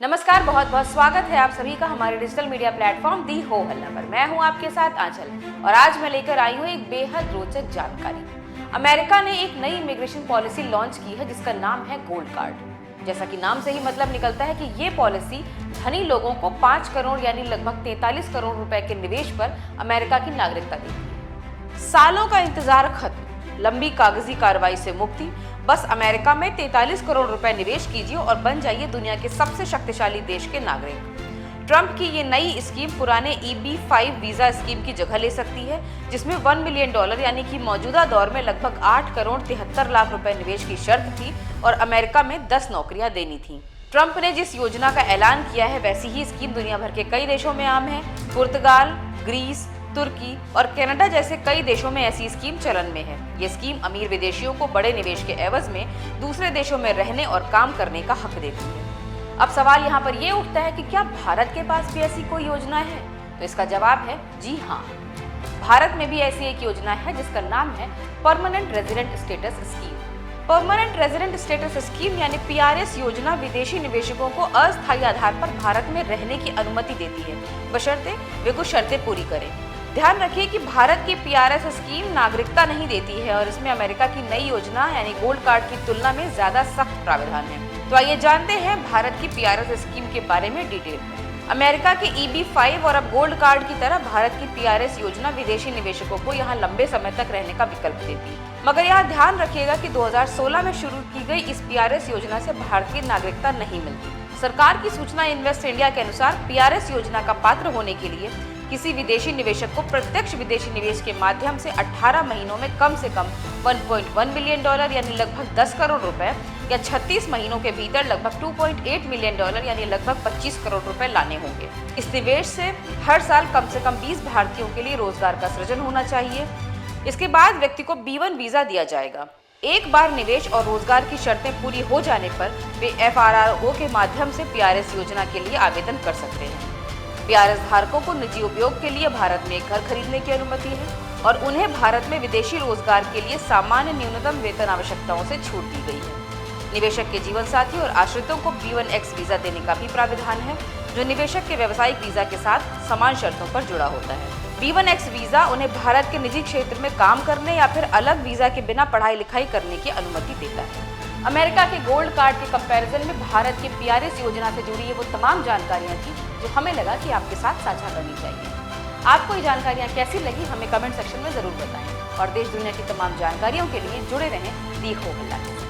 नमस्कार, बहुत बहुत स्वागत है आप सभी का हमारे डिजिटल मीडिया प्लेटफॉर्म दी हो हल्ला पर। मैं हूं आपके साथ आंचल और आज मैं लेकर आई हूं एक बेहद रोचक जानकारी। अमेरिका ने एक नई इमिग्रेशन पॉलिसी लॉन्च की है जिसका नाम है गोल्ड कार्ड। जैसा कि नाम से ही मतलब निकलता है कि ये पॉलिसी धनी लोगों को 5 करोड़ यानी लगभग 43 करोड़ रुपए के निवेश पर अमेरिका की नागरिकता देती है। सालों का इंतजार खत्म, लंबी कागजी कार्रवाई से मुक्ति। बस अमेरिका में 43 करोड़ रुपए निवेश कीजिए और बन जाइए दुनिया के सबसे शक्तिशाली देश के नागरिक। ट्रंप की ये नई स्कीम पुराने EB-5 वीजा स्कीम की जगह ले सकती है, जिसमें $1 मिलियन यानी कि मौजूदा दौर में लगभग 8 करोड़ 73 लाख रुपए निवेश की शर्त थी और अमेरिका में 10 नौकरियां देनी थी। ट्रंप ने जिस योजना का ऐलान किया है वैसी ही स्कीम दुनिया भर के कई देशों में आम है। पुर्तगाल, ग्रीस, तुर्की और कनाडा जैसे कई देशों में ऐसी स्कीम चलन में है। ये स्कीम अमीर विदेशियों को बड़े निवेश के एवज में दूसरे देशों में रहने और काम करने का हक देती है। अब सवाल यहाँ पर ये उठता है कि क्या भारत के पास भी ऐसी कोई योजना है? तो इसका जवाब है जी हाँ। भारत में भी ऐसी एक योजना है जिसका नाम है permanent resident status scheme. Permanent resident status scheme यानी PRS योजना विदेशी निवेशकों को अस्थायी आधार पर भारत में रहने की अनुमति देती है, बशर्ते वे कुछ शर्तें पूरी करें। ध्यान रखिए कि भारत की PRS स्कीम नागरिकता नहीं देती है और इसमें अमेरिका की नई योजना यानी गोल्ड कार्ड की तुलना में ज्यादा सख्त प्रावधान है। तो आइए जानते हैं भारत की PRS स्कीम के बारे में डिटेल में। अमेरिका के EB-5 और अब गोल्ड कार्ड की तरह भारत की PRS योजना विदेशी निवेशकों को यहाँ लंबे समय तक रहने का विकल्प देती है। मगर यहाँ ध्यान रखिएगा कि 2016 में शुरू की गई इस PRS योजना से भारतीय नागरिकता नहीं मिलती। सरकार की सूचना इन्वेस्ट इंडिया के अनुसार PRS योजना का पात्र होने के लिए किसी विदेशी निवेशक को प्रत्यक्ष विदेशी निवेश के माध्यम से 18 महीनों में कम से कम $1.1 मिलियन यानी लगभग 10 करोड़ रुपए या 36 महीनों के भीतर लगभग $2.8 मिलियन यानी लगभग 25 करोड़ रुपए लाने होंगे। इस निवेश से हर साल कम से कम 20 भारतीयों के लिए रोजगार का सृजन होना चाहिए। इसके बाद व्यक्ति को B1 वीजा दिया जाएगा। एक बार निवेश और रोजगार की शर्तें पूरी हो जाने पर वे FRRO के माध्यम से PRS योजना के लिए आवेदन कर सकते हैं। PRS धारकों को निजी उपयोग के लिए भारत में एक घर खरीदने की अनुमति है और उन्हें भारत में विदेशी रोजगार के लिए सामान्य न्यूनतम वेतन आवश्यकताओं से छूट दी गई है। निवेशक के जीवन साथी और आश्रितों को B1X वीजा देने का भी प्राविधान है, जो निवेशक के व्यावसायिक वीजा के साथ समान शर्तों पर जुड़ा होता है। B1X वीजा उन्हें भारत के निजी क्षेत्र में काम करने या फिर अलग वीजा के बिना पढ़ाई लिखाई करने की अनुमति देता है। अमेरिका के गोल्ड कार्ड के कंपैरिजन में भारत के PRS योजना से जुड़ी ये वो तमाम जानकारियां थी जो हमें लगा कि आपके साथ साझा करनी चाहिए। आपको ये जानकारियां कैसी लगी हमें कमेंट सेक्शन में जरूर बताएं और देश दुनिया की तमाम जानकारियों के लिए जुड़े रहें दी हो हल्ला के साथ।